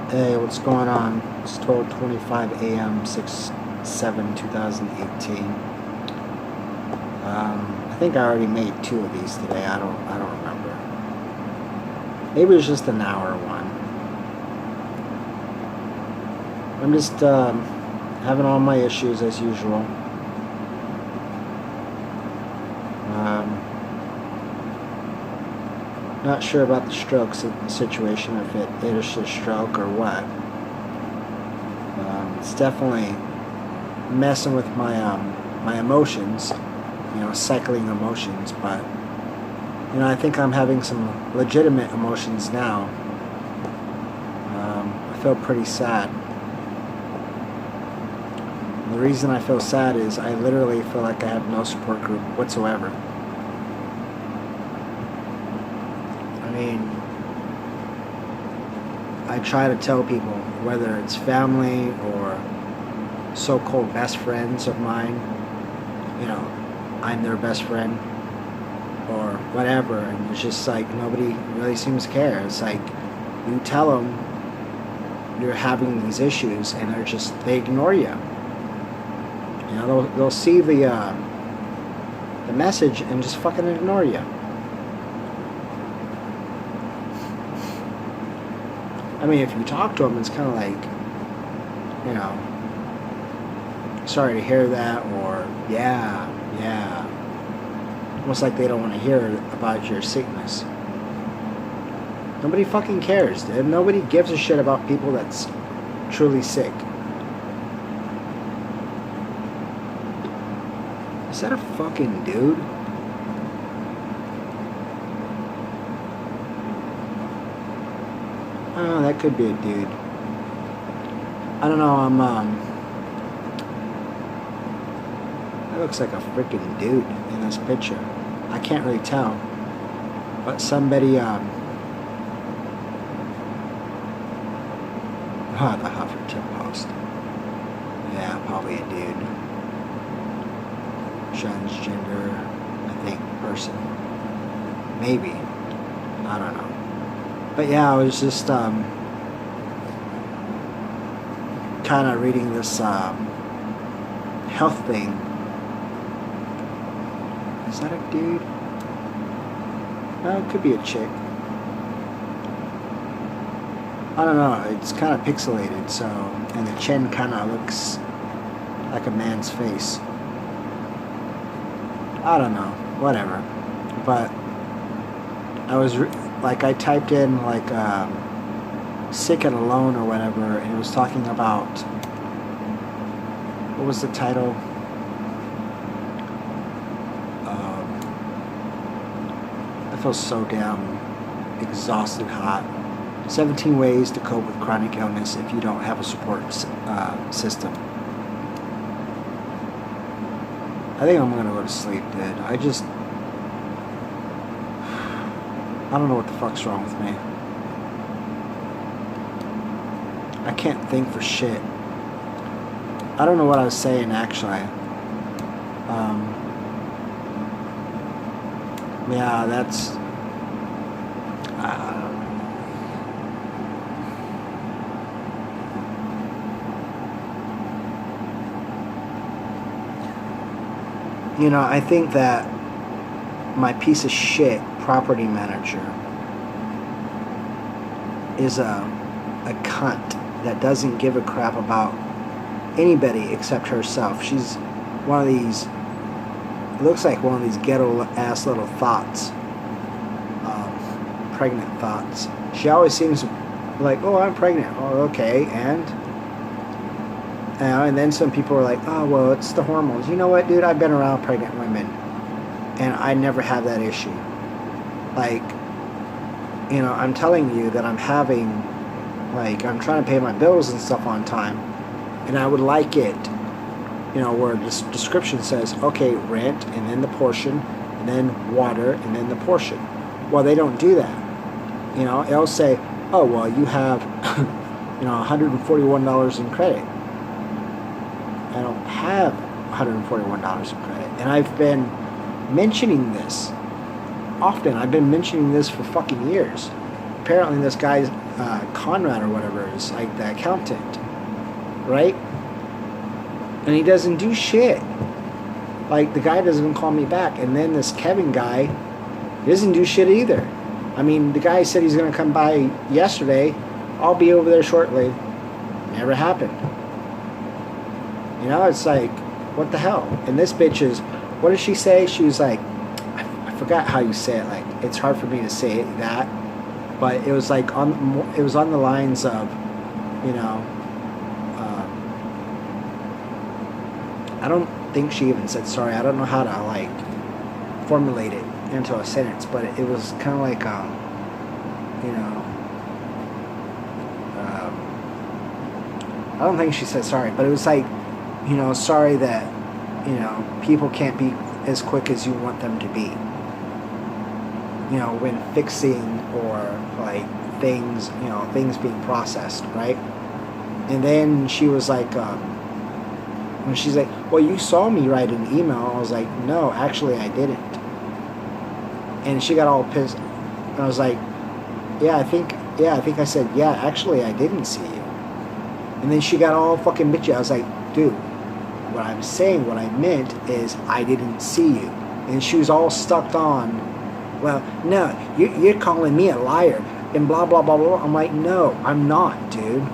Hey, what's going on? It's 12:25 a.m. 6/7/2018. I think I already made two of these today. I don't remember. Maybe it was just an hour one. I'm just having all my issues as usual. Um, Not sure about the stroke situation, if it is a stroke or what. It's definitely messing with my emotions, cycling emotions. But I think I'm having some legitimate emotions now. I feel pretty sad. And the reason I feel sad is I literally feel like I have no support group whatsoever. I mean, I try to tell people, whether it's family or so-called best friends of mine, I'm their best friend or whatever, and it's just like nobody really seems to care. It's like you tell them you're having these issues, and they ignore you. They'll see the message and just fucking ignore you. I mean, if you talk to them, it's kind of like, sorry to hear that, or yeah. Almost like they don't want to hear about your sickness. Nobody fucking cares, dude. Nobody gives a shit about people that's truly sick. Is that a fucking dude? Oh, that could be a dude. I don't know, that looks like a freaking dude in this picture. I can't really tell. But somebody, the Huffington Post. Yeah, probably a dude. Transgender, I think, person. Maybe. I don't know. But yeah, I was just kind of reading this health thing. Is that a dude? No, it could be a chick. I don't know. It's kind of pixelated, so, and the chin kind of looks like a man's face. I don't know. Whatever. But I was I typed in sick and alone or whatever, and it was talking about, what was the title? I feel so damn exhausted, hot. 17 ways to cope with chronic illness if you don't have a support system. I think I'm gonna go to sleep, dude. I don't know what the fuck's wrong with me. I can't think for shit. I don't know what I was saying, actually. Yeah, that's... I think that my piece of shit property manager is a cunt that doesn't give a crap about anybody except herself. She's one of these, it looks like one of these ghetto ass little thoughts, pregnant thoughts. She always seems like, oh, I'm pregnant. Oh, okay, and then some people are like, oh, well, it's the hormones. You know what, dude? I've been around pregnant women, and I never have that issue. I'm telling you that I'm having, I'm trying to pay my bills and stuff on time, and I would like it, where this description says, okay, rent, and then the portion, and then water, and then the portion. Well, they don't do that. It'll say, oh, well, you have, $141 in credit. I don't have $141 in credit. And I've been mentioning this often. I've been mentioning this for fucking years. apparently this guy's Conrad or whatever is like the accountant, right? And he doesn't do shit. Like, the guy doesn't even call me back. And then this Kevin guy, he doesn't do shit either. I mean, the guy said he's going to come by yesterday. I'll be over there shortly. Never happened. You know, it's like, what the hell? And this bitch is, what did she say? She was like, I forgot how you say it. Like, it's hard for me to say that. But it was like, it was on the lines of, you know, I don't think she even said sorry. I don't know how to, like, formulate it into a sentence, but it was kind of like, you know, I don't think she said sorry, but it was like, you know, sorry that, you know, people can't be as quick as you want them to be. You know, when fixing or, like, things, you know, things being processed, right? And then she was like, when she's like, well, you saw me write an email. I was like, no, actually I didn't. And she got all pissed. And I was like, I think I said, yeah, actually I didn't see you. And then she got all fucking bitchy. I was like, dude, what I'm saying, what I meant is I didn't see you. And she was all stuck on, well, no, you're calling me a liar and blah, blah, blah, blah. I'm like, no, I'm not, dude.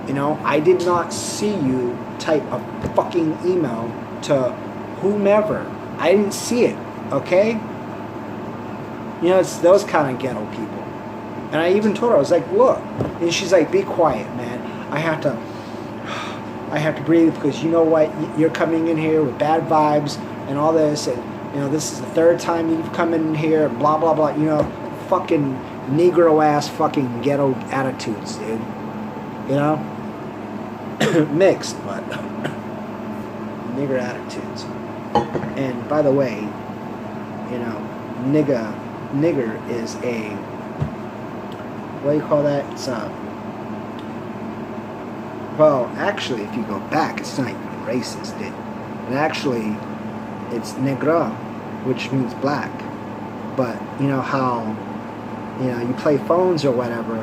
You know, I did not see you type a fucking email to whomever. I didn't see it, okay? You know, it's those kind of ghetto people. And I even told her, I was like, look. And she's like, be quiet, man. I have to breathe because you know what? You're coming in here with bad vibes and all this. And, you know, this is the third time you've come in here, blah, blah, blah. You know, fucking Negro-ass fucking ghetto attitudes, dude. You know? Mixed, but nigger attitudes. And by the way, you know, nigger is a, what do you call that? It's well, actually, if you go back, it's not even racist, dude. And actually, it's negra, which means black. But you know how, you know, you play phones or whatever,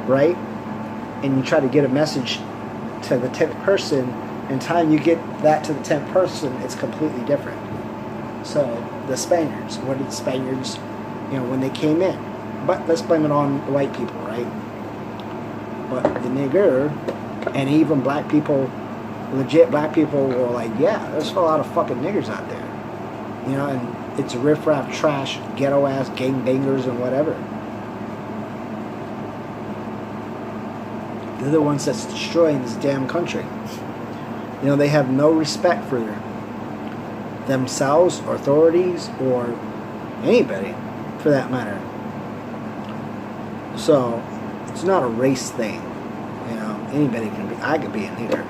right? And you try to get a message to the 10th person, and time you get that to the 10th person, it's completely different. So the Spaniards, what did the Spaniards, you know, when they came in? But let's blame it on the white people, right? But the nigger, and even black people, legit black people were like, yeah, there's a lot of fucking niggers out there. You know, and it's riffraff, trash, ghetto-ass, gangbangers, and whatever. They're the ones that's destroying this damn country. You know, they have no respect for themselves, or authorities, or anybody, for that matter. So, it's not a race thing. You know, anybody can be, I could be a nigger.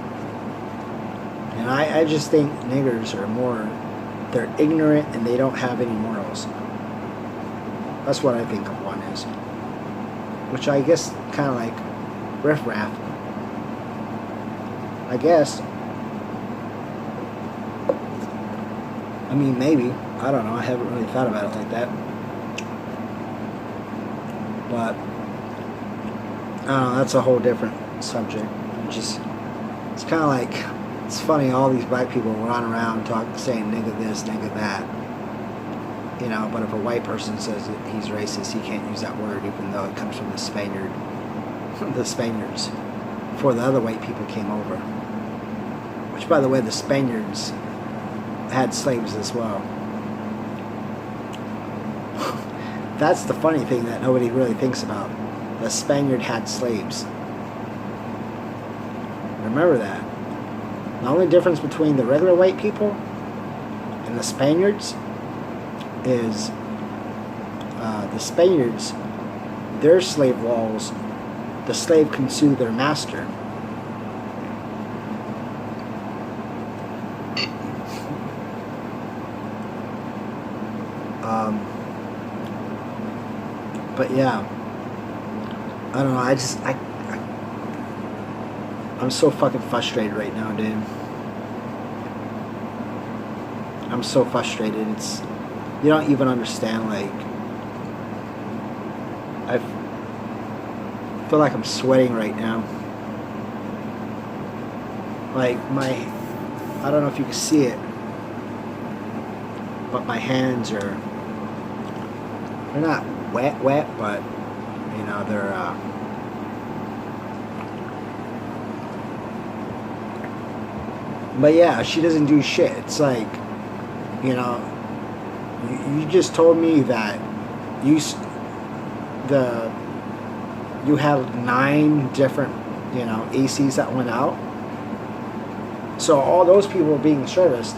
And I just think niggers are more, they're ignorant and they don't have any morals. That's what I think of one is. Which I guess kind of like riffraff, I guess. I mean, maybe. I don't know. I haven't really thought about it like that. But I don't know. That's a whole different subject. It's kind of like, it's funny. All these black people run around saying nigga this, nigga that. You know, but if a white person says that he's racist, he can't use that word, even though it comes from the Spaniards, before the other white people came over. Which, by the way, the Spaniards had slaves as well. That's the funny thing that nobody really thinks about. The Spaniard had slaves. Remember that. The only difference between the regular white people and the Spaniards is the Spaniards, their slave laws, the slave can sue their master. But yeah, I don't know. I'm so fucking frustrated right now, dude. I'm so frustrated. You don't even understand, like, feel like I'm sweating right now. Like I don't know if you can see it, but my hands they're not wet, but you know, but yeah, she doesn't do shit. It's like, you know, you just told me that you had 9 different, you know, ACs that went out. So all those people were being serviced,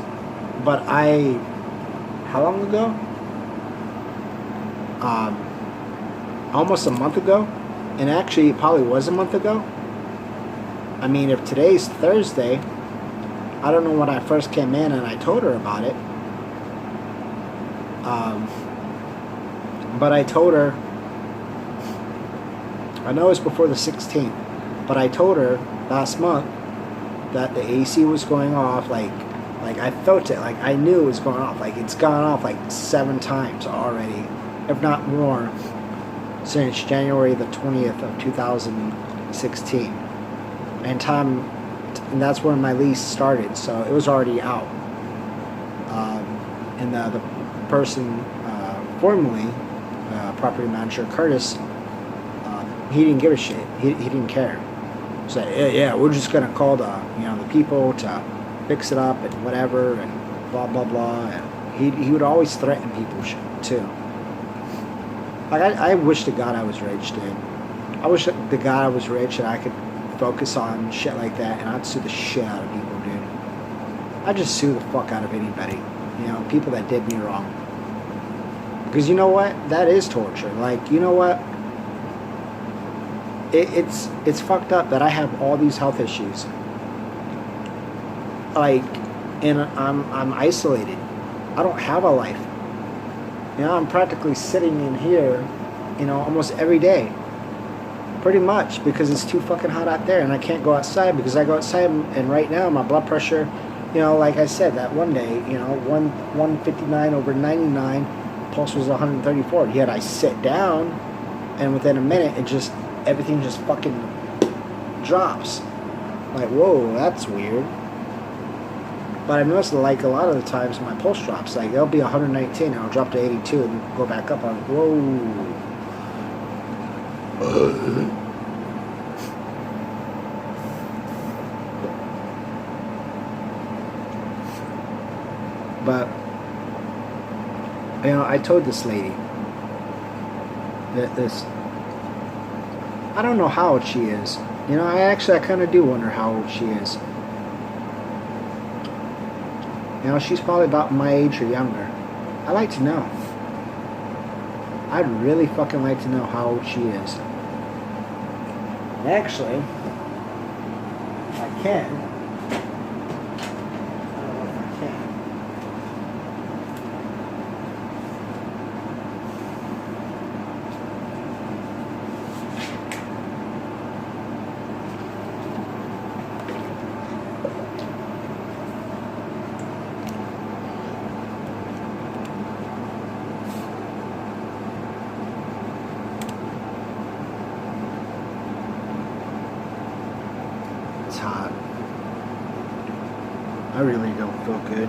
but how long ago? Almost a month ago, and actually it probably was a month ago. I mean, if today's Thursday, I don't know when I first came in and I told her about it. But I told her, I know it's before the 16th, but I told her last month that the AC was going off, like I felt it, like I knew it was going off, like it's gone off like 7 times already, if not more, since January the 20th of 2016, and that's when my lease started, so it was already out. And the person formerly, property manager Curtis, he didn't give a shit. He didn't care. So yeah, we're just gonna call the people to fix it up and whatever and blah blah blah. And he would always threaten people too. Like I wish to God I was rich, dude. I wish to God I was rich and I could focus on shit like that, and I'd sue the shit out of people, dude. I'd just sue the fuck out of anybody. You know, people that did me wrong. Because you know what? That is torture. Like, you know what? It's fucked up that I have all these health issues. Like, and I'm isolated. I don't have a life. You know, I'm practically sitting in here, you know, almost every day. Pretty much, because it's too fucking hot out there and I can't go outside, because I go outside and right now my blood pressure, you know, like I said, that one day, you know, 159/99, pulse was 134. Yet I sit down and within a minute everything just fucking drops. Like, whoa, that's weird. But I've noticed, like, a lot of the times my pulse drops. Like, it'll be 119 and I'll drop to 82 and go back up. I'm like, whoa. But, you know, I told this lady that I don't know how old she is. You know, I kind of do wonder how old she is. You know, she's probably about my age or younger. I'd like to know. I'd really fucking like to know how old she is. Actually, if I can. I don't know if I can. It's hot. I really don't feel good.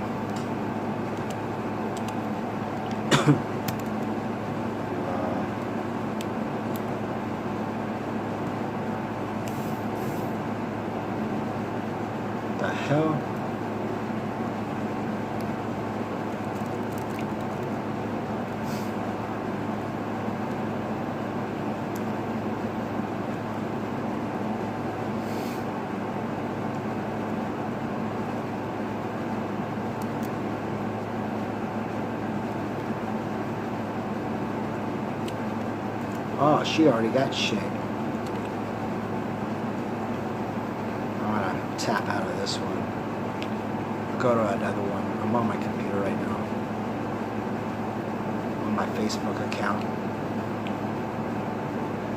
The hell? Oh, she already got shit. I'm gonna tap out of this one. Go to another one. I'm on my computer right now. On my Facebook account.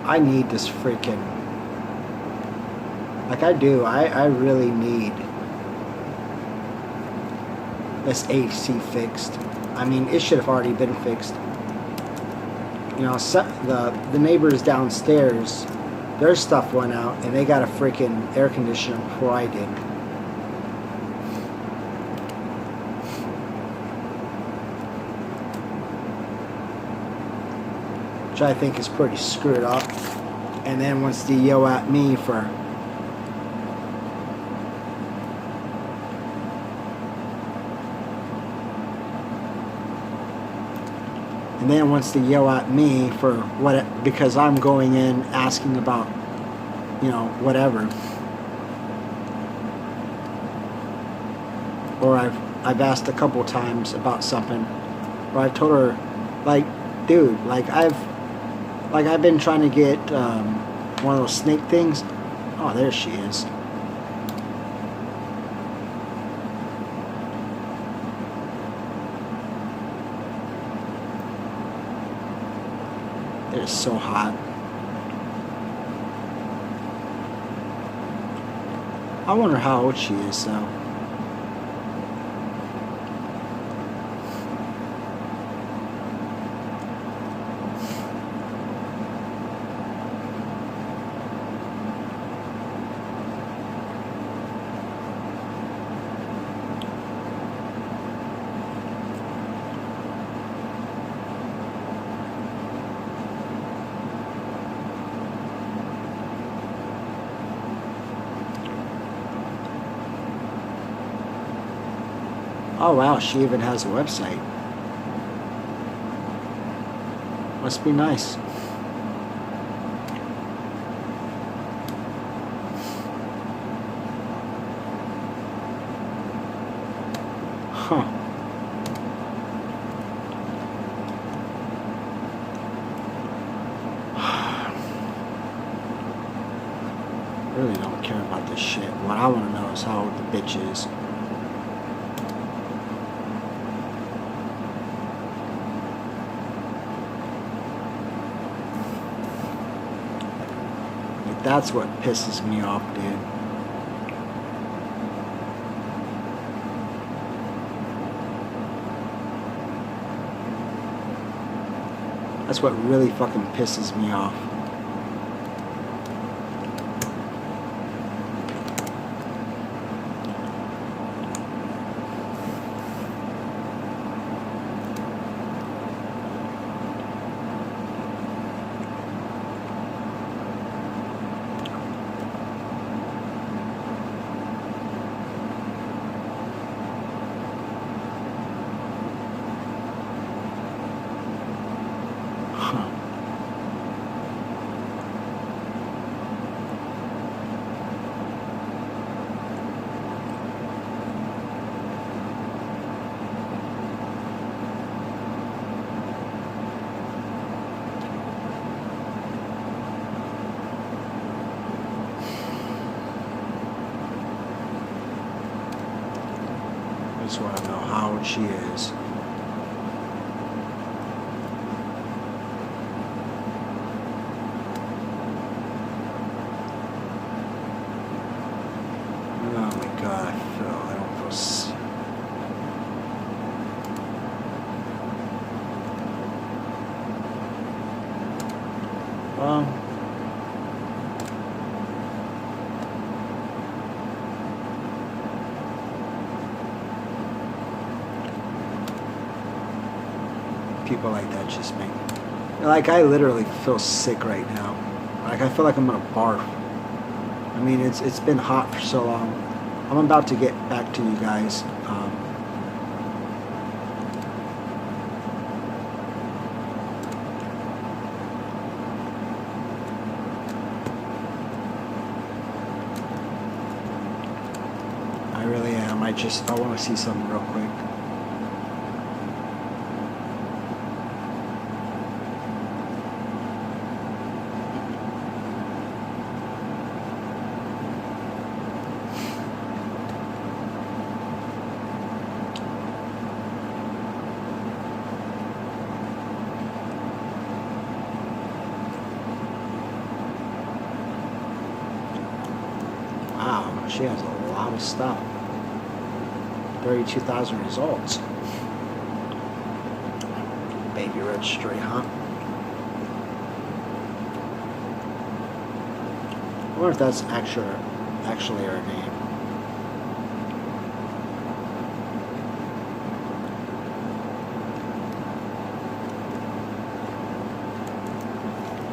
I need this freaking... Like I do. I really need this AC fixed. I mean, it should have already been fixed. You know, the neighbors downstairs, Their stuff went out, and they got a freaking air conditioner before I did. Which I think is pretty screwed up. And then wants to yell at me for what, because I'm going in asking about, whatever. Or I've asked a couple times about something, or I've told her, like, dude, I've been trying to get one of those snake things. Oh, there she is. It is so hot. I wonder how old she is, though. Oh wow, she even has a website. Must be nice. Huh. Really don't care about this shit. What I want to know is how old the bitch is. That's what pisses me off, dude. That's what really fucking pisses me off. I just want to know how old she is. Oh my god, I don't feel people like that just make, like, I literally feel sick right now. Like, I feel like I'm gonna barf. I mean, it's been hot for so long. I'm about to get back to you guys. I really am. I want to see something real quick. Wow, she has a lot of stuff. 32,000 results. Baby registry, huh? wonder if that's actually her name.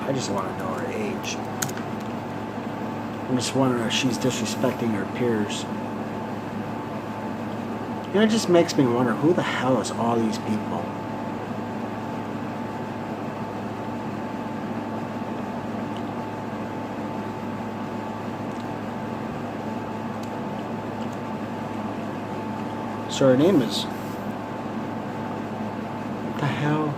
I just want to know her age. I'm just wondering if she's disrespecting her peers. You know, it just makes me wonder, who the hell is all these people? So her name is... What the hell?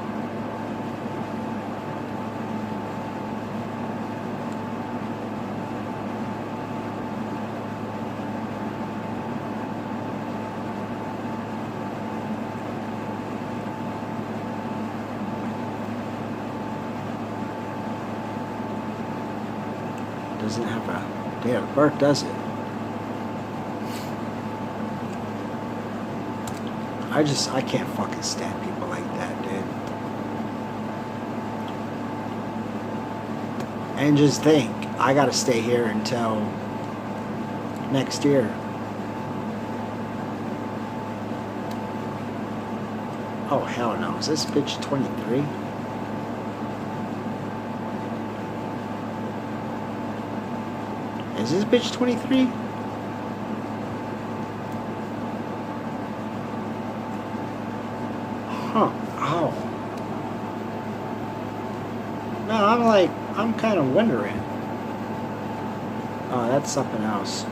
Doesn't have a date of birth, does it? I can't fucking stand people like that, dude. And just think, I gotta stay here until next year. Oh, hell no. Is this bitch 23? Is this bitch 23? Huh. Oh. No, I'm kind of wondering. Oh, that's something else.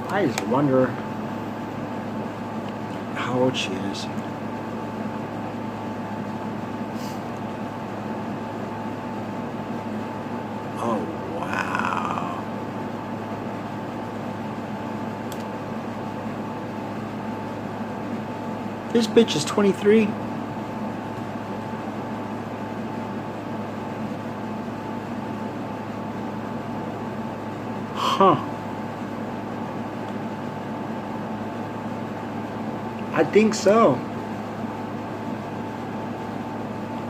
I just wonder how old she is. Oh, wow. This bitch is 23. Huh. I think so.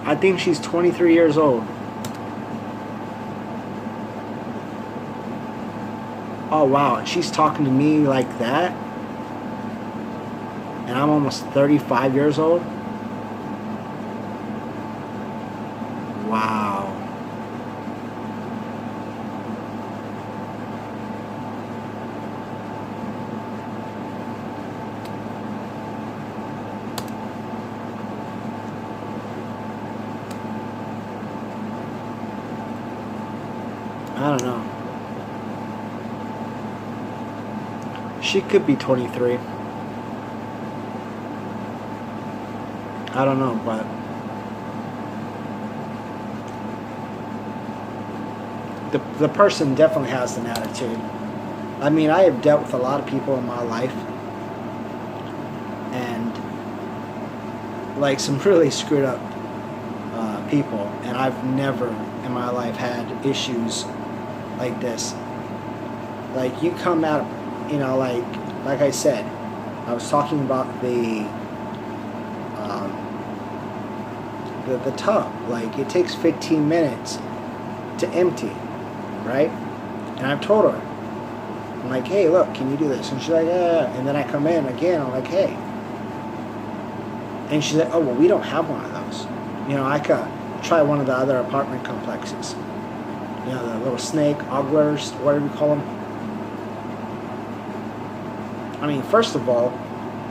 I think she's 23 years old. Oh wow, and she's talking to me like that? And I'm almost 35 years old? Wow. I don't know. She could be 23. I don't know, but the person definitely has an attitude. I mean, I have dealt with a lot of people in my life, and like some really screwed up people, and I've never in my life had issues like this. Like, you come out, you know, like I said, I was talking about the tub. Like, it takes 15 minutes to empty, right? And I've told her, I'm like, hey, look, can you do this? And she's like, yeah. And then I come in again, I'm like, hey. And she's like, oh, well, we don't have one of those. You know, I could try one of the other apartment complexes. You know, the little snake, oglers, whatever you call them. I mean, first of all,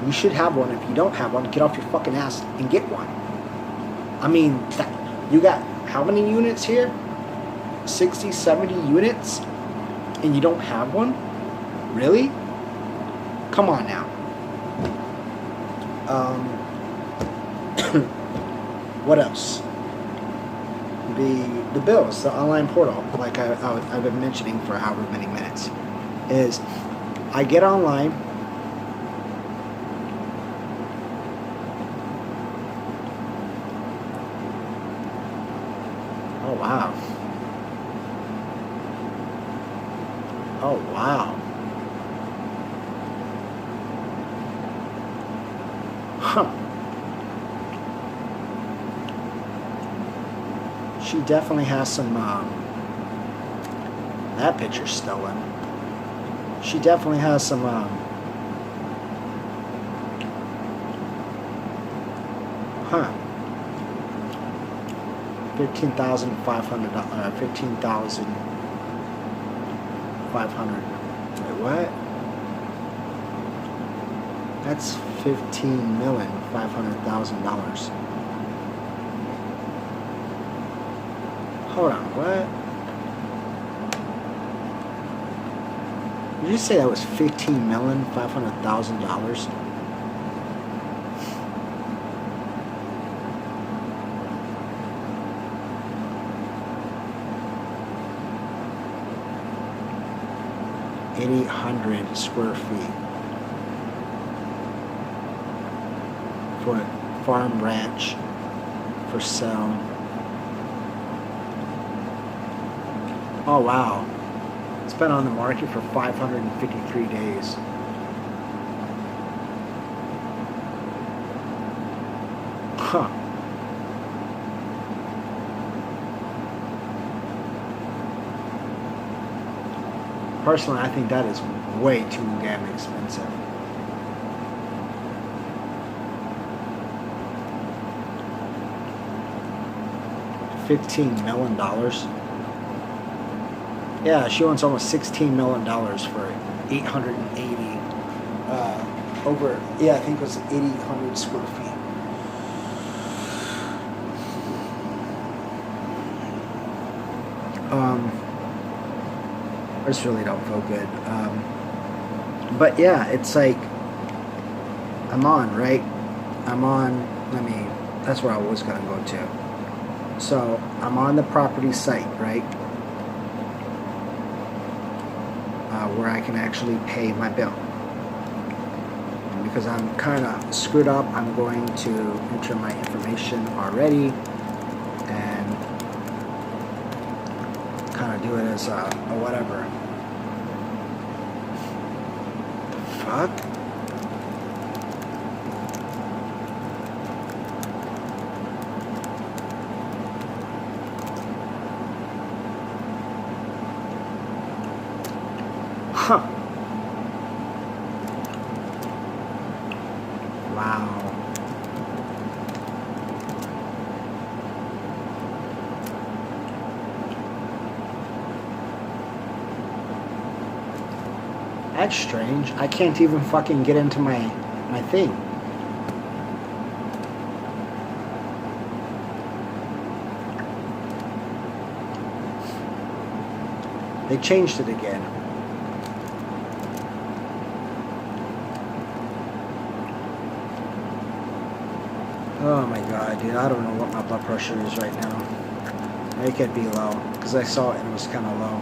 you should have one. If you don't have one, get off your fucking ass and get one. I mean, you got how many units here? 60, 70 units? And you don't have one? Really? Come on now. What else? The bills, the online portal, like I've been mentioning for however many minutes, is I get online. Oh wow. Oh, wow. Huh. She definitely has some, that picture's stolen. She definitely has some, huh. $15,500, 15,500. Wait, what? That's $15,500,000. Hold on, what? Did you say that was $15,500,000? $800 square feet for farm ranch for sale. Oh wow. It's been on the market for 553 days. Huh. Personally, I think that is way too damn expensive. $15 million. Yeah, she wants almost $16 million for 880 over. Yeah, I think it was 800 square feet. I just really don't feel good. But yeah, it's like I'm on, right? I'm on. That's where I was gonna go to. So I'm on the property site, right? Where I can actually pay my bill. And because I'm kind of screwed up, I'm going to enter my information already and kind of do it as a whatever. The fuck? Huh. Wow. That's strange. I can't even fucking get into my thing. They changed it again. Oh my god, dude, I don't know what my blood pressure is right now. It could be low, because I saw it and it was kind of low.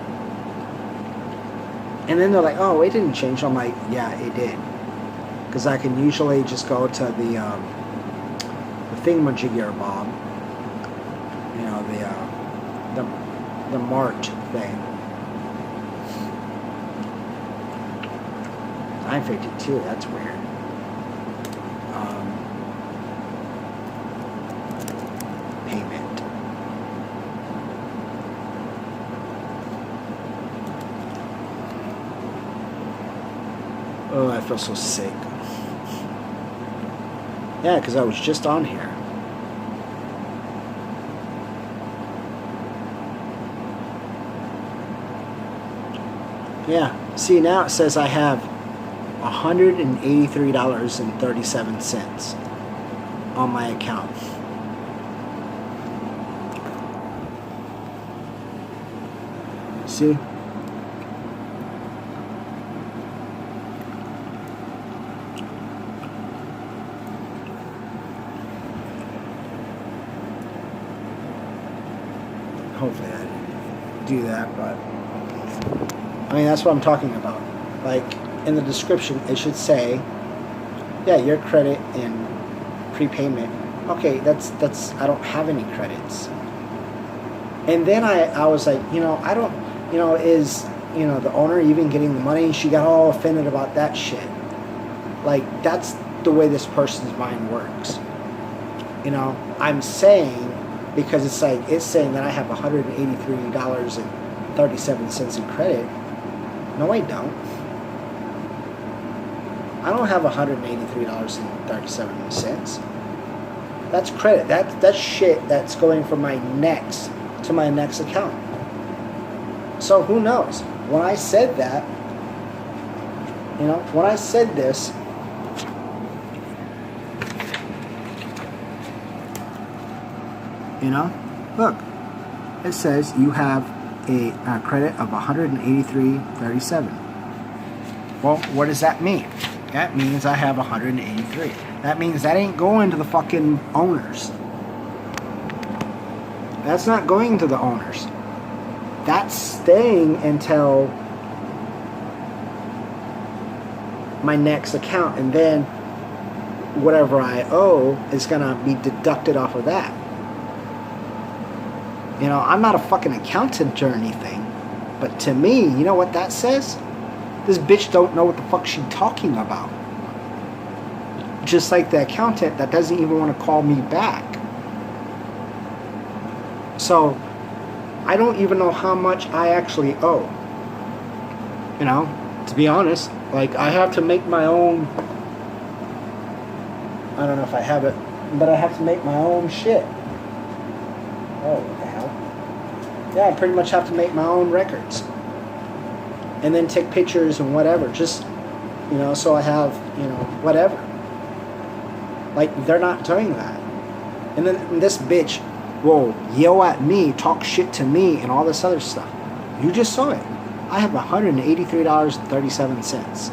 And then they're like, oh, it didn't change. I'm like, yeah, it did. Because I can usually just go to the thingamajigger bob. You know, the Mart thing. 952, that's weird. Payment. Oh, I feel so sick. Yeah, because I was just on here. Yeah, see, now it says I have $183.37 on my account. See? Hopefully I didn't do that, but I mean, that's what I'm talking about. Like, in the description, it should say, yeah, your credit and prepayment. Okay, that's I don't have any credits. And then I was like, I don't, the owner even getting the money, and she got all offended about that shit. Like, that's the way this person's mind works. I'm saying, because it's saying that I have $183.37 in credit. No, I don't. I don't have $183.37. That's credit. That's shit that's going from my next to my next account. So who knows? When I said that, when I said this, look, it says you have a credit of $183.37. Well, what does that mean? That means I have 183. That means that ain't going to the fucking owners. That's not going to the owners. That's staying until my next account, and then whatever I owe is gonna be deducted off of that. I'm not a fucking accountant or anything, but to me, you know what that says? This bitch don't know what the fuck she's talking about. Just like the accountant that doesn't even want to call me back. So, I don't even know how much I actually owe. To be honest, like, I have to make my own, I don't know if I have it, but I have to make my own shit. Oh, what the hell? Yeah, I pretty much have to make my own records. And then take pictures and whatever, just, so I have, whatever. Like, they're not doing that. And then this bitch will yell at me, talk shit to me, and all this other stuff. You just saw it. I have $183.37.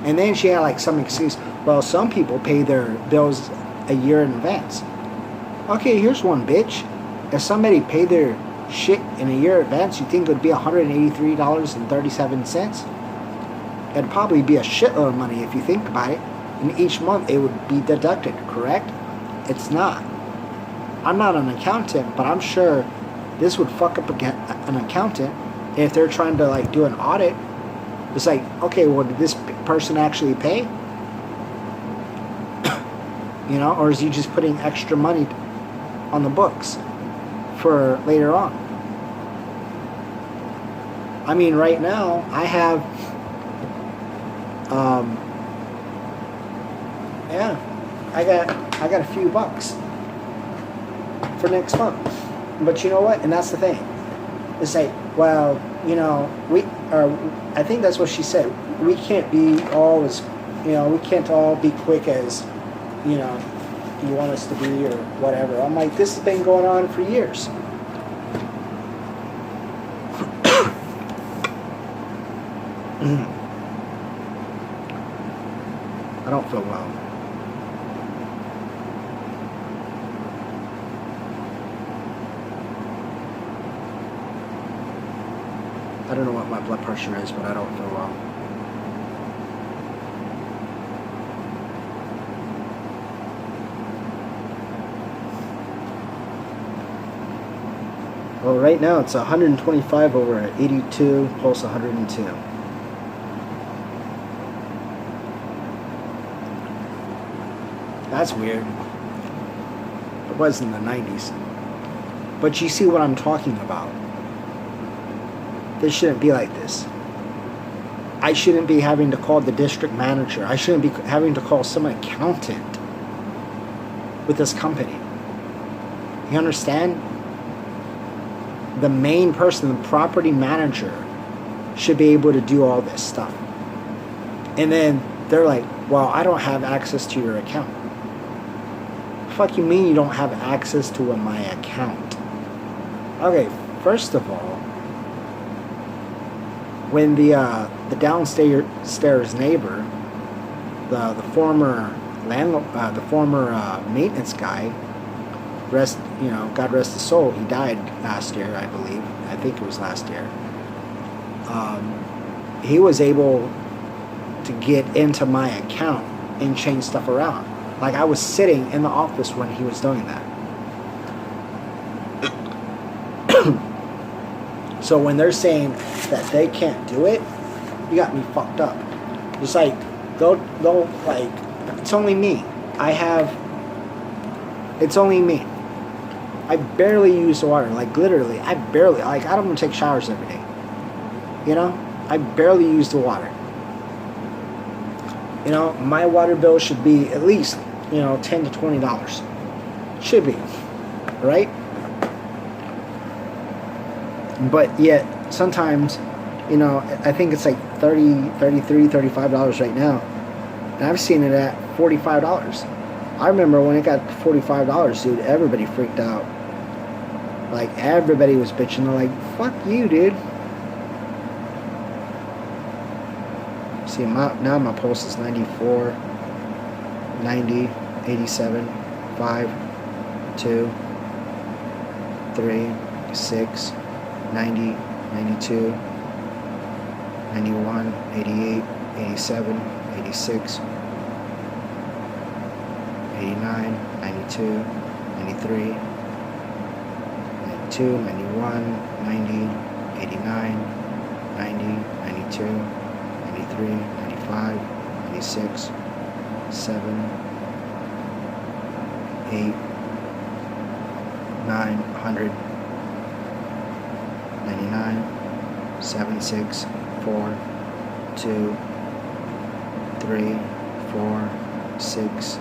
And then she had like some excuse. Well, some people pay their bills a year in advance. Okay, here's one, bitch. If somebody paid their shit in a year in advance, you think it would be $183.37? It'd probably be a shitload of money if you think about it. And each month it would be deducted, correct? It's not. I'm not an accountant, but I'm sure this would fuck up an accountant if they're trying to like do an audit. It's like, okay, well, did this person actually pay? Or is he just putting extra money on the books for later on? I mean, right now I have I got a few bucks for next month. But you know what? And that's the thing. It's like, well, I think that's what she said. We can't be all as, we can't all be quick as, you want us to be or whatever. I'm like, this has been going on for years. I don't feel well. I don't know what my blood pressure is, but I don't feel well. Well, right now it's 125 over 82, pulse 102. That's weird. It was in the 90s. But you see what I'm talking about. This shouldn't be like this. I shouldn't be having to call the district manager. I shouldn't be having to call some accountant with this company. You understand? The main person, the property manager, should be able to do all this stuff. And then they're like, well, I don't have access to your account. Fuck you mean you don't have access to my account? Okay, first of all, when the downstairs neighbor, the former maintenance guy, God rest his soul, he died last year, I believe. I think it was last year. He was able to get into my account and change stuff around. Like, I was sitting in the office when he was doing that. So when they're saying that they can't do it, you got me fucked up. It's like, they'll like, it's only me. It's only me. I barely use the water. Like, literally, I don't even take showers every day. You know? I barely use the water. You know, my water bill should be at least, you know, $10 to $20. Should be. Right? But yet, sometimes, you know, I think it's like $30, $33, $35 right now. And I've seen it at $45. I remember when it got $45, dude, everybody freaked out. Like, everybody was bitching. They're like, fuck you, dude. See, now my pulse is 94, 90, 87, 5, 2, 3, 6, 90, 92, 91, 88, 87, 86, 89, 92, 93, 92, 91, 90, 89, 90, 92, 93, 95, 96, 7, 8, 9, 100, 99, 7, 6, 4, 2, 3, 4, 6,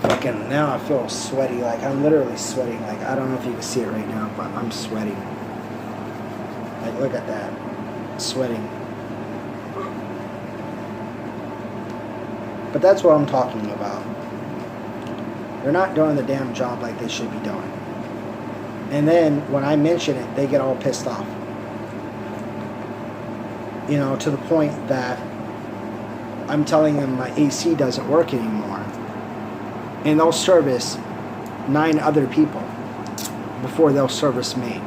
fucking, now I feel sweaty. Like, I'm literally sweating. Like, I don't know if you can see it right now, but I'm sweating. Like, look at that. Sweating. But that's what I'm talking about. They're not doing the damn job like they should be doing. And then when I mention it, they get all pissed off. You know, to the point that I'm telling them my AC doesn't work anymore. And they'll service 9 other people before they'll service me.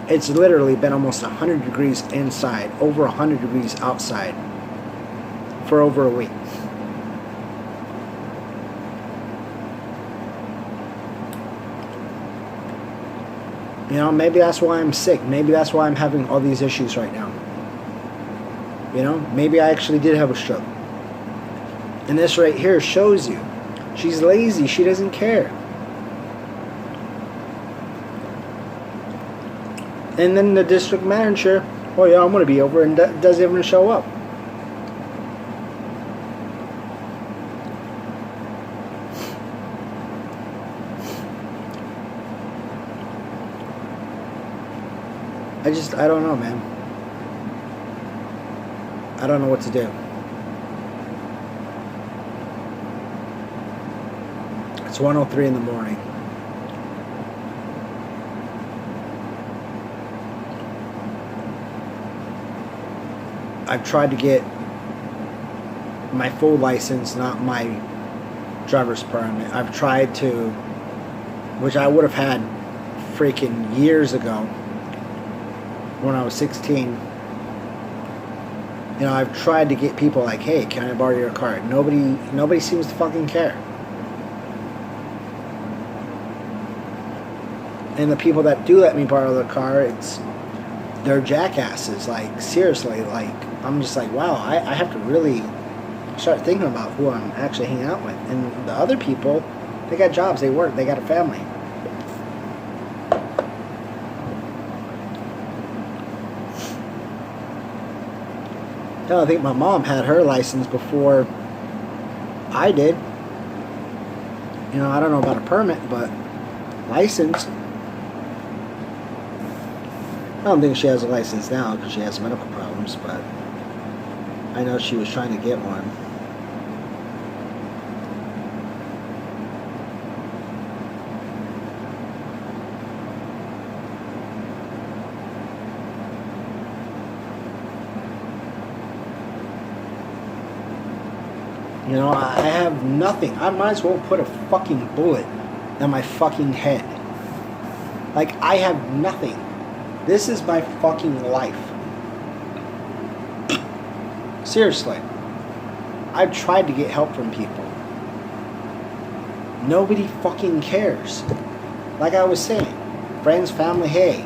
It's literally been almost 100 degrees inside, over 100 degrees outside for over a week. You know, maybe that's why I'm sick. Maybe that's why I'm having all these issues right now. You know, maybe I actually did have a stroke. And this right here shows you. She's lazy. She doesn't care. And then the district manager, oh yeah, I'm going to be over, and doesn't even show up. I don't know, man. I don't know what to do. It's 1:03 in the morning. I've tried to get my full license, not my driver's permit. I've tried to, which I would have had freaking years ago when I was 16. You know, I've tried to get people like, hey, can I borrow your car? Nobody seems to fucking care. And the people that do let me borrow the car, they're jackasses. Like, seriously, like, I'm just like, wow, I have to really start thinking about who I'm actually hanging out with. And the other people, they got jobs, they work, they got a family. Hell, I think my mom had her license before I did. You know, I don't know about a permit, but license. I don't think she has a license now because she has medical problems, but I know she was trying to get one. You know, I have nothing. I might as well put a fucking bullet in my fucking head. Like, I have nothing. This is my fucking life. Seriously. I've tried to get help from people. Nobody fucking cares. Like I was saying, friends, family, hey,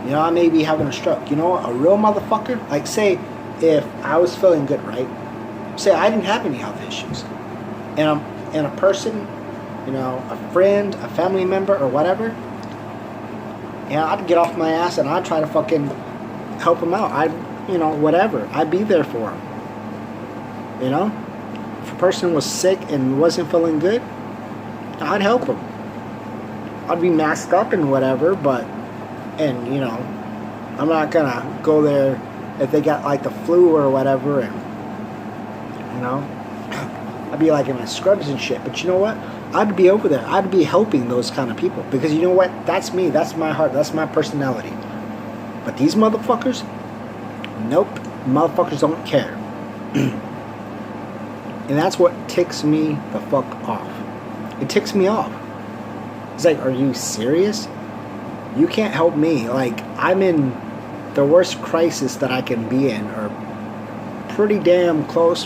you know, I may be having a stroke. You know what? A real motherfucker, like say if I was feeling good, right? Say I didn't have any health issues. And a person, you know, a friend, a family member, or whatever, yeah, I'd get off my ass and I'd try to fucking help them out. You know, whatever. I'd be there for them. You know? If a person was sick and wasn't feeling good, I'd help them. I'd be masked up and whatever, and you know, I'm not gonna go there if they got like the flu or whatever, and you know, I'd be like in my scrubs and shit. But you know what? I'd be over there. I'd be helping those kind of people because you know what? That's me. That's my heart. That's my personality. But these motherfuckers, nope. Motherfuckers don't care. And that's what ticks me the fuck off. It ticks me off. It's like, are you serious? You can't help me. Like, I'm in the worst crisis that I can be in, or pretty damn close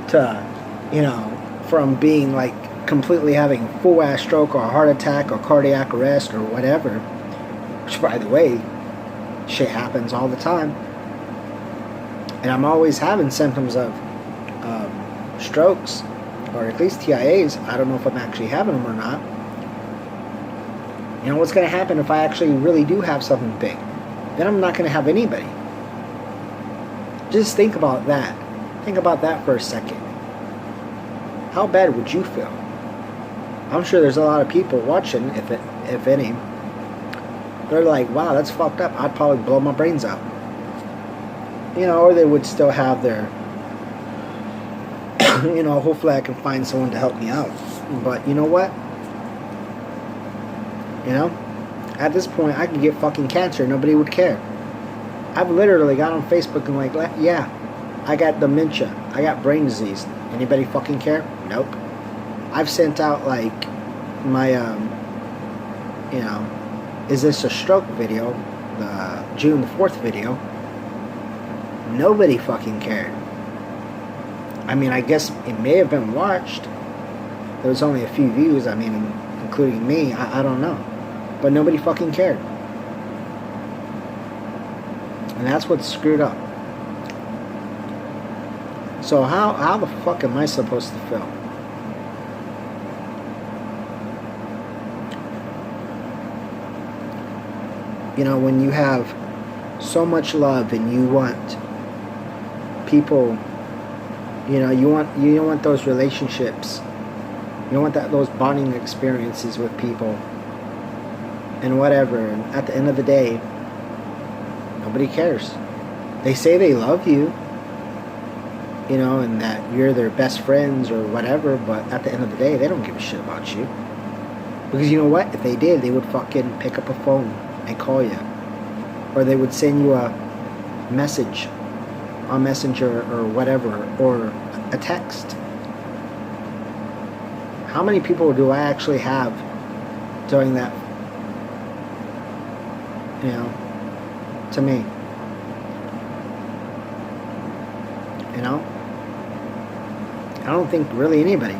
to, you know, from being like completely having full ass stroke or a heart attack or cardiac arrest or whatever. Which, by the way, shit happens all the time. And I'm always having symptoms of strokes, or at least TIAs. I don't know if I'm actually having them or not. You know what's going to happen if I actually really do have something big? Then I'm not going to have anybody. Just think about that. Think about that for a second. How bad would you feel? I'm sure there's a lot of people watching, if any. They're like, wow, that's fucked up. I'd probably blow my brains out. You know, or they would still have their, you know, hopefully I can find someone to help me out. But you know what? You know, at this point, I could get fucking cancer. Nobody would care. I've literally got on Facebook and like, yeah, I got dementia. I got brain disease. Anybody fucking care? Nope. I've sent out like my, you know, is this a stroke video? The June the 4th video. Nobody fucking cared. I mean, I guess it may have been watched. There was only a few views. I mean, including me. I don't know. But nobody fucking cared. And that's what's screwed up. So how the fuck am I supposed to feel? You know, when you have so much love and you want people, you know, you don't want those relationships. You don't want those bonding experiences with people and whatever. And at the end of the day, nobody cares. They say they love you, you know, and that you're their best friends or whatever, but at the end of the day, they don't give a shit about you. Because you know what? If they did, they would fucking pick up a phone and call you. Or they would send you a message on Messenger or whatever, or a text. How many people do I actually have doing that, you know, to me? You know? I don't think really anybody.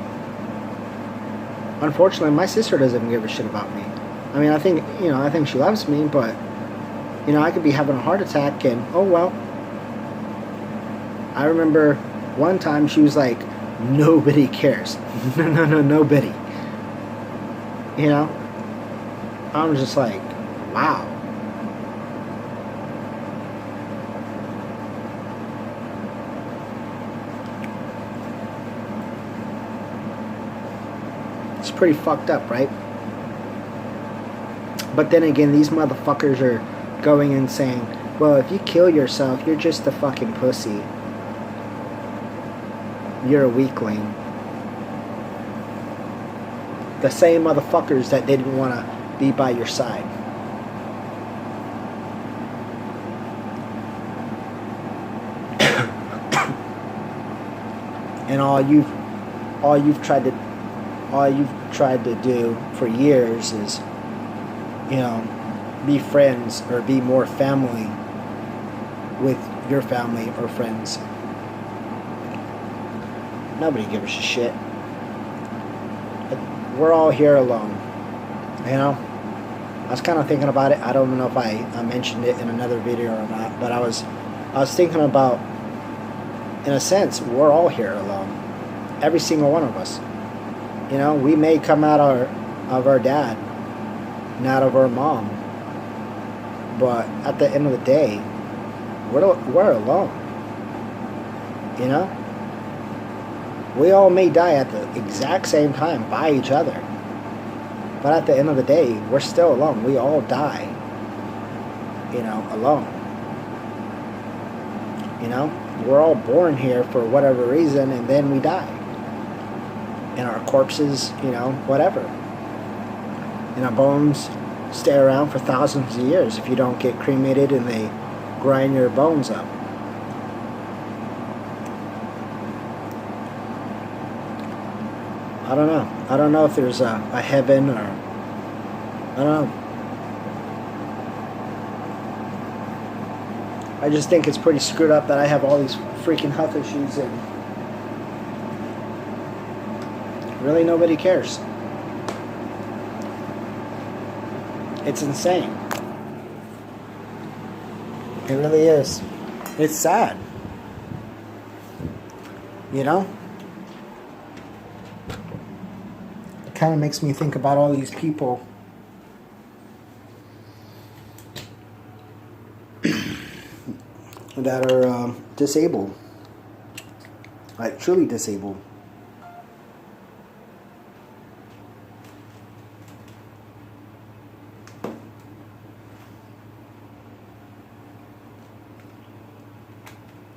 Unfortunately, my sister doesn't give a shit about me. I mean, I think she loves me, but, you know, I could be having a heart attack and, oh well. I remember one time she was like, nobody cares. No, nobody. You know? I'm just like, wow. It's pretty fucked up, right? But then again, these motherfuckers are going and saying, well, if you kill yourself, you're just a fucking pussy. You're a weakling. The same motherfuckers that didn't want to be by your side. And all you've tried to do for years is, you know, be friends or be more family with your family or friends. Nobody gives a shit. We're all here alone. You know? I was kind of thinking about it. I don't know if I mentioned it in another video or not, but I was thinking about, in a sense, we're all here alone. Every single one of us. You know, we may come out of our dad, not of our mom, but at the end of the day, we're alone. You know? We all may die at the exact same time by each other. But at the end of the day, we're still alone. We all die, you know, alone. You know? We're all born here for whatever reason, and then we die. And our corpses, you know, whatever. And our bones stay around for thousands of years if you don't get cremated and they grind your bones up. I don't know. I don't know if there's a heaven or... I don't know. I just think it's pretty screwed up that I have all these freaking health issues and really nobody cares. It's insane. It really is. It's sad. You know? It kind of makes me think about all these people that are disabled. Like, truly disabled.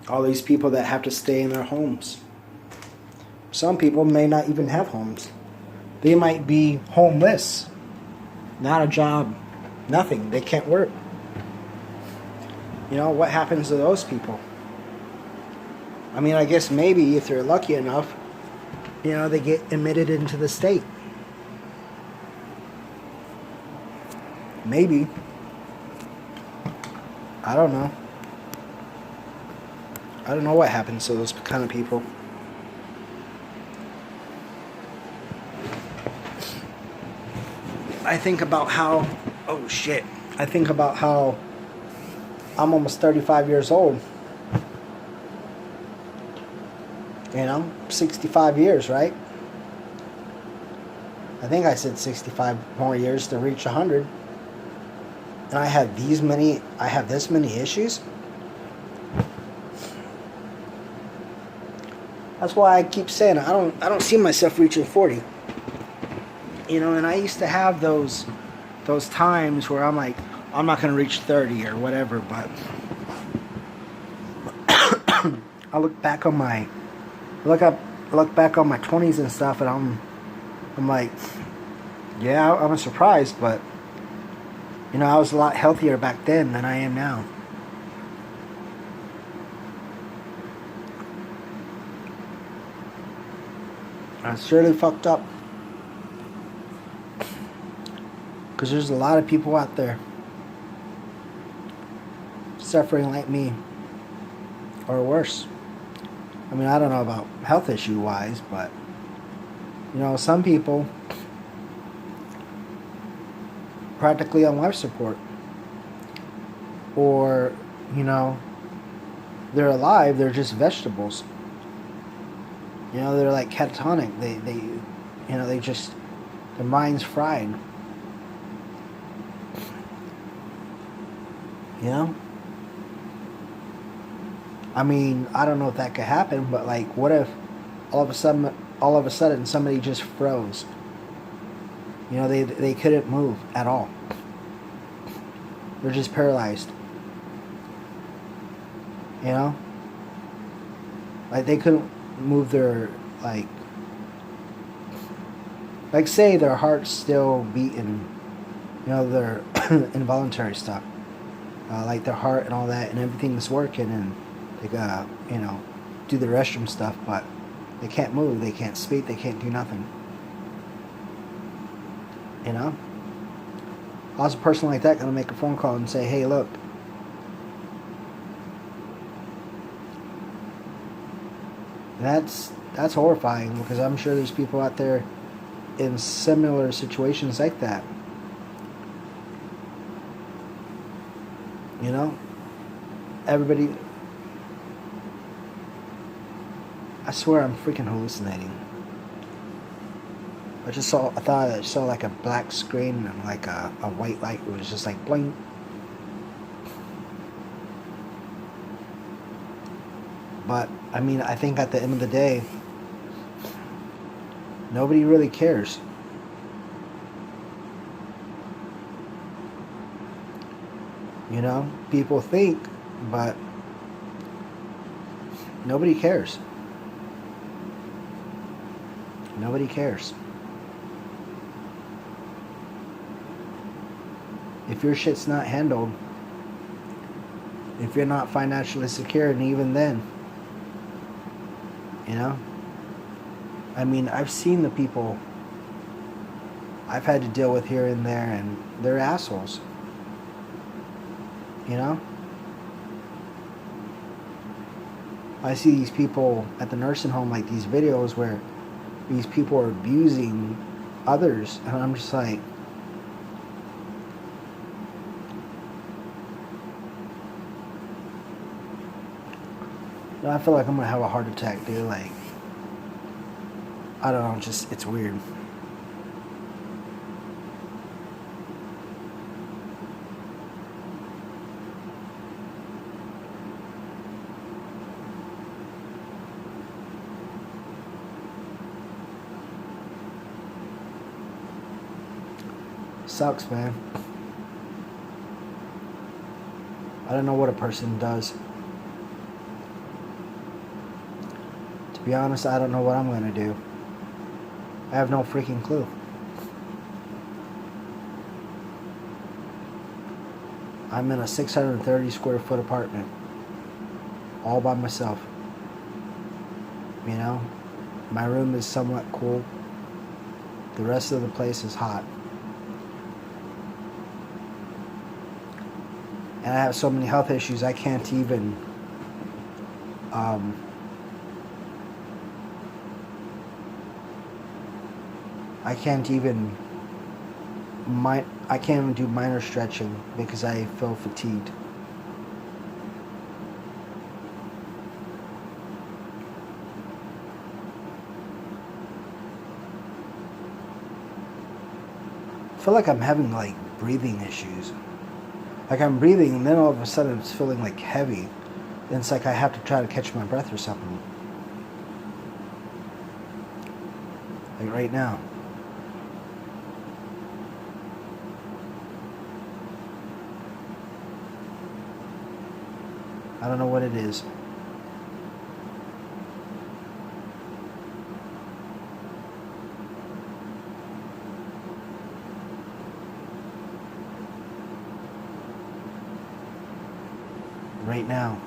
All these people that have to stay in their homes. Some people may not even have homes. They might be homeless. Not a job. Nothing. They can't work. You know, what happens to those people? I mean, I guess maybe if they're lucky enough, you know, they get admitted into the state. Maybe. I don't know. I don't know what happens to those kind of people. I think about how... Oh, shit. I think about how I'm almost 35 years old. You know, 65 years, right? I think I said 65 more years to reach 100. And I have this many issues. That's why I keep saying I don't see myself reaching 40. You know, and I used to have those times where I'm like, I'm not gonna reach 30 or whatever, but I look back on my 20s and stuff, and I'm like, yeah, I'm surprised, but you know, I was a lot healthier back then than I am now. It's really fucked up. Because there's a lot of people out there suffering like me, or worse. I mean, I don't know about health issue wise, but you know, some people practically on life support, or you know, they're alive, they're just vegetables. You know, they're like catatonic. They you know, they just, their mind's fried. You know? I mean, I don't know if that could happen, but like, what if all of a sudden somebody just froze? You know, they couldn't move at all. They're just paralyzed. You know? Like, they couldn't move their, like say their heart's still beating, you know, their involuntary stuff, like their heart and all that, and everything's working, and they gotta, you know, do the restroom stuff, but they can't move, they can't speak, they can't do nothing. You know? How's a person like that going to make a phone call and say, hey, look, that's horrifying, because I'm sure there's people out there in similar situations like that. You know? Everybody... I swear I'm freaking hallucinating. I thought I saw like a black screen and like a white light. It was just like blink. But, I mean, I think at the end of the day, nobody really cares. You know? People think, but nobody cares. Nobody cares. If your shit's not handled, if you're not financially secure, and even then, you know? I mean, I've seen the people I've had to deal with here and there, and they're assholes. You know? I see these people at the nursing home, like these videos where these people are abusing others, and I'm just like, I feel like I'm gonna have a heart attack, dude. Like, I don't know, just, it's weird. Sucks, man. I don't know what a person does. To be honest, I don't know what I'm gonna do. I have no freaking clue. I'm in a 630 square foot apartment, all by myself. You know, my room is somewhat cool. The rest of the place is hot. And I have so many health issues, I can't even I can't even do minor stretching because I feel fatigued. I feel like I'm having like breathing issues. Like I'm breathing and then all of a sudden it's feeling like heavy. And it's like I have to try to catch my breath or something. Like right now. I don't know what it is. Right now.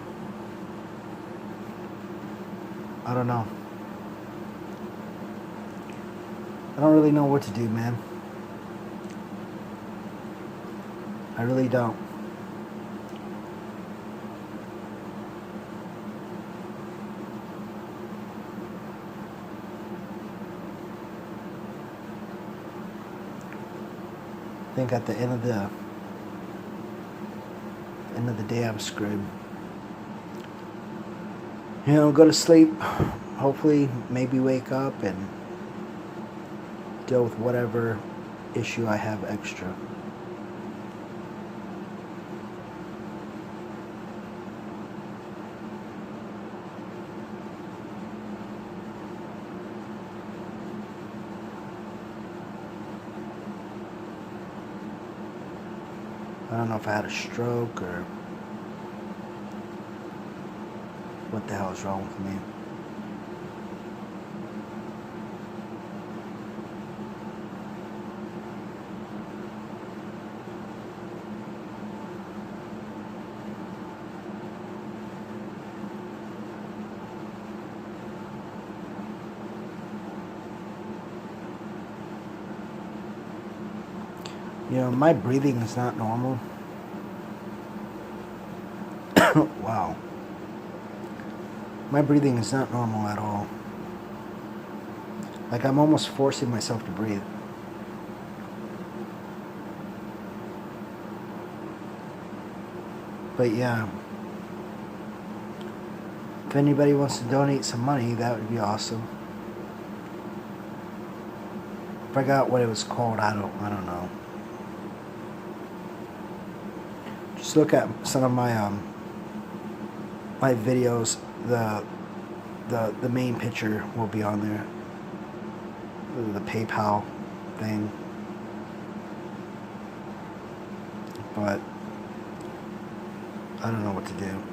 I don't know. I don't really know what to do, man. I really don't. I think at the end of the day I'm screwed. You know, go to sleep, hopefully maybe wake up and deal with whatever issue I have extra. I don't know if I had a stroke or what the hell is wrong with me. You know, my breathing is not normal. Wow. My breathing is not normal at all. Like, I'm almost forcing myself to breathe. But yeah, if anybody wants to donate some money, that would be awesome. Forgot what it was called. I don't know. Just look at some of my my videos. The main picture will be on there. The PayPal thing. But I don't know what to do.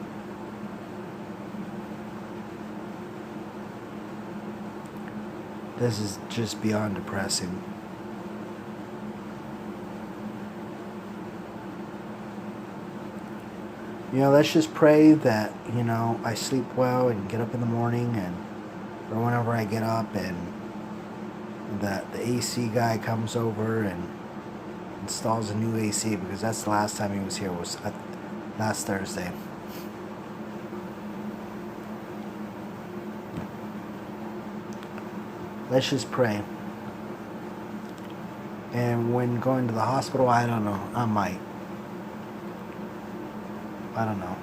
This is just beyond depressing. You know, let's just pray that, you know, I sleep well and get up in the morning, and or whenever I get up, and that the AC guy comes over and installs a new AC, because that's the last time he was here, was last Thursday. Let's just pray. And when going to the hospital, I don't know. I might. I don't know.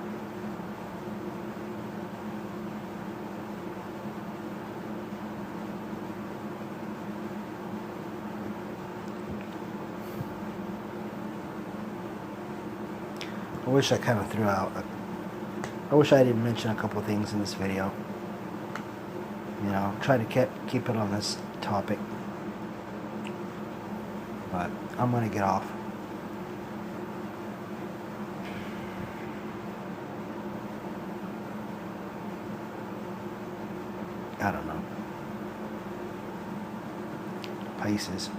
I wish I kind of threw out. I wish I didn't mention a couple of things in this video. You know, try to keep it on this topic. But I'm gonna get off. I don't know. Pisces.